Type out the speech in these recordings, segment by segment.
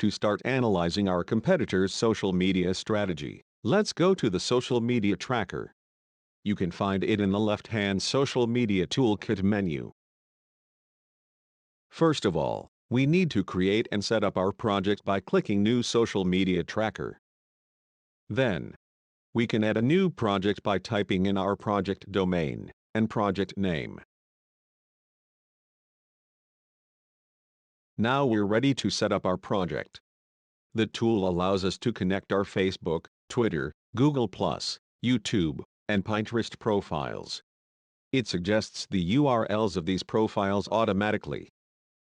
To start analyzing our competitors' social media strategy, let's go to the Social Media Tracker. You can find it in the left-hand Social Media Toolkit menu. First of all, we need to create and set up our project by clicking New Social Media Tracker. Then, we can add a new project by typing in our project domain and project name. Now we're ready to set up our project. The tool allows us to connect our Facebook, Twitter, Google+, YouTube, and Pinterest profiles. It suggests the URLs of these profiles automatically.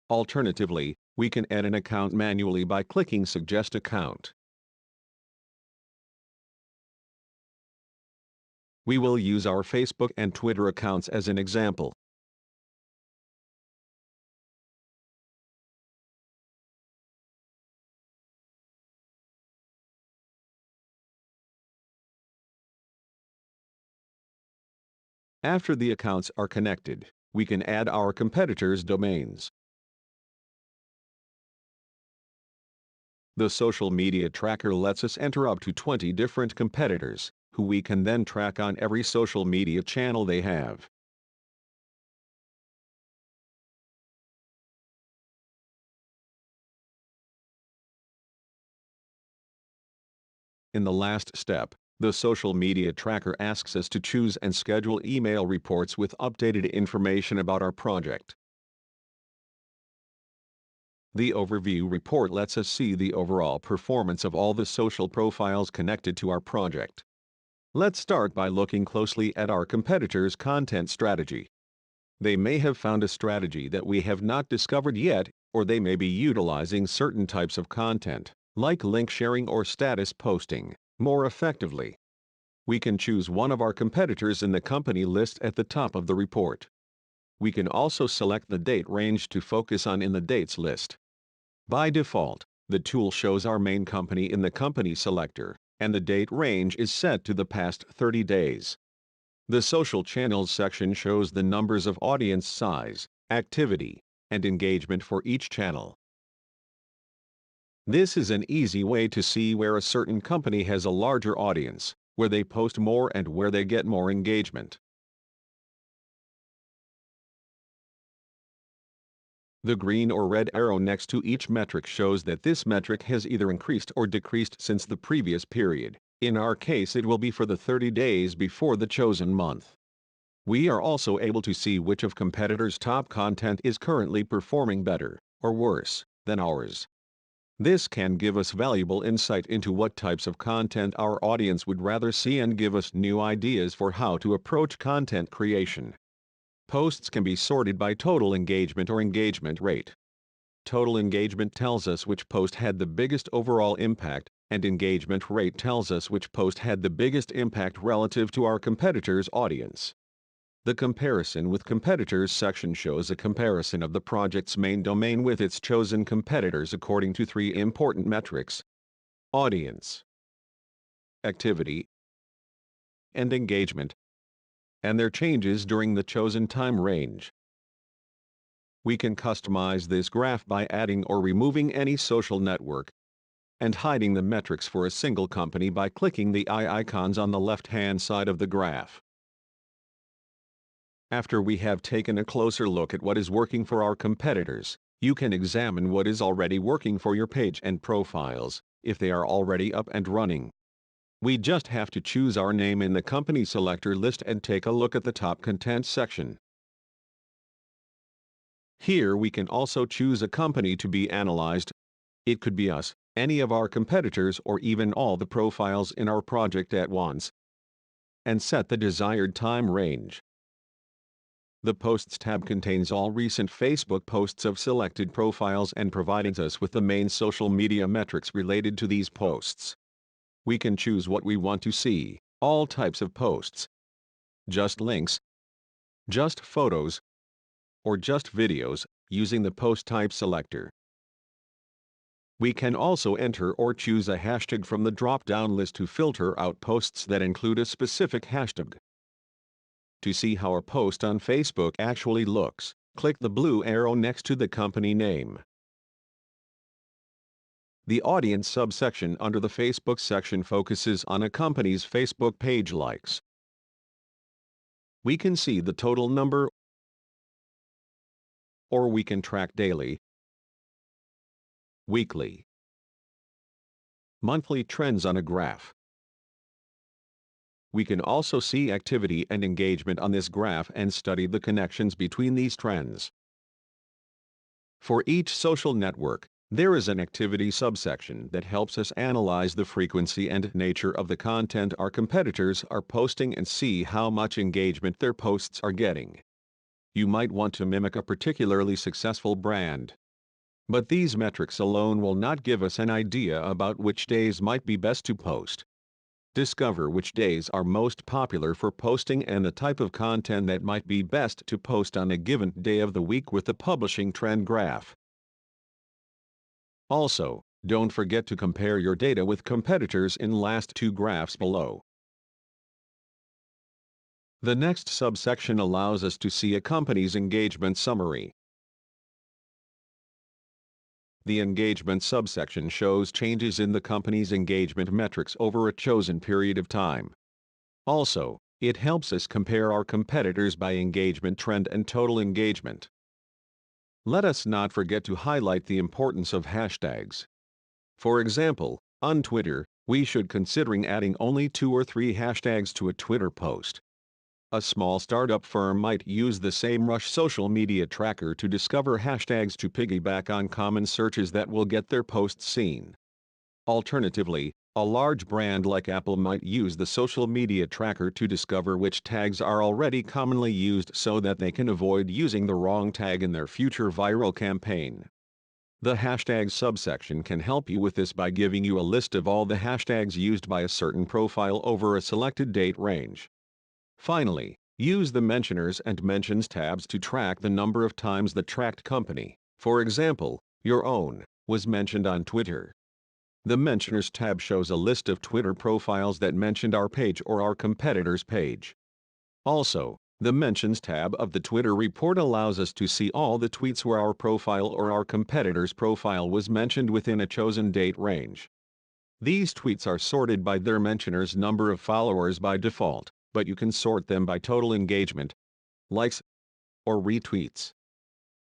Alternatively, we can add an account manually by clicking Suggest Account. We will use our Facebook and Twitter accounts as an example. After the accounts are connected, we can add our competitors' domains. The social media tracker lets us enter up to 20 different competitors, who we can then track on every social media channel they have. In the last step, the social media tracker asks us to choose and schedule email reports with updated information about our project. The overview report lets us see the overall performance of all the social profiles connected to our project. Let's start by looking closely at our competitors' content strategy. They may have found a strategy that we have not discovered yet, or they may be utilizing certain types of content, like link sharing or status posting, more effectively. We can choose one of our competitors in the company list at the top of the report. We can also select the date range to focus on in the dates list. By default, the tool shows our main company in the company selector, and the date range is set to the past 30 days. The social channels section shows the numbers of audience size, activity, and engagement for each channel. This is an easy way to see where a certain company has a larger audience, where they post more and where they get more engagement. The green or red arrow next to each metric shows that this metric has either increased or decreased since the previous period. In our case, it will be for the 30 days before the chosen month. We are also able to see which of competitors' top content is currently performing better or worse than ours. This can give us valuable insight into what types of content our audience would rather see and give us new ideas for how to approach content creation. Posts can be sorted by total engagement or engagement rate. Total engagement tells us which post had the biggest overall impact, and engagement rate tells us which post had the biggest impact relative to our competitors' audience. The Comparison with Competitors section shows a comparison of the project's main domain with its chosen competitors according to 3 important metrics: audience, activity, and engagement, and their changes during the chosen time range. We can customize this graph by adding or removing any social network, and hiding the metrics for a single company by clicking the eye icons on the left-hand side of the graph. After we have taken a closer look at what is working for our competitors, you can examine what is already working for your page and profiles, if they are already up and running. We just have to choose our name in the company selector list and take a look at the top content section. Here we can also choose a company to be analyzed. It could be us, any of our competitors, or even all the profiles in our project at once, and set the desired time range. The Posts tab contains all recent Facebook posts of selected profiles and provides us with the main social media metrics related to these posts. We can choose what we want to see: all types of posts, just links, just photos, or just videos, using the Post Type selector. We can also enter or choose a hashtag from the drop-down list to filter out posts that include a specific hashtag. To see how a post on Facebook actually looks, click the blue arrow next to the company name. The audience subsection under the Facebook section focuses on a company's Facebook page likes. We can see the total number, or we can track daily, weekly, monthly trends on a graph. We can also see activity and engagement on this graph and study the connections between these trends. For each social network, there is an activity subsection that helps us analyze the frequency and nature of the content our competitors are posting and see how much engagement their posts are getting. You might want to mimic a particularly successful brand. But these metrics alone will not give us an idea about which days might be best to post. Discover which days are most popular for posting and the type of content that might be best to post on a given day of the week with the publishing trend graph. Also, don't forget to compare your data with competitors in last two graphs below. The next subsection allows us to see a company's engagement summary. The engagement subsection shows changes in the company's engagement metrics over a chosen period of time. Also, it helps us compare our competitors by engagement trend and total engagement. Let us not forget to highlight the importance of hashtags. For example, on Twitter, we should consider adding only 2 or 3 hashtags to a Twitter post. A small startup firm might use the SEMrush social media tracker to discover hashtags to piggyback on common searches that will get their posts seen. Alternatively, a large brand like Apple might use the social media tracker to discover which tags are already commonly used so that they can avoid using the wrong tag in their future viral campaign. The hashtags subsection can help you with this by giving you a list of all the hashtags used by a certain profile over a selected date range. Finally, use the Mentioners and Mentions tabs to track the number of times the tracked company, for example, your own, was mentioned on Twitter. The Mentioners tab shows a list of Twitter profiles that mentioned our page or our competitor's page. Also, the Mentions tab of the Twitter report allows us to see all the tweets where our profile or our competitor's profile was mentioned within a chosen date range. These tweets are sorted by their mentioner's number of followers by default, but you can sort them by total engagement, likes, or retweets.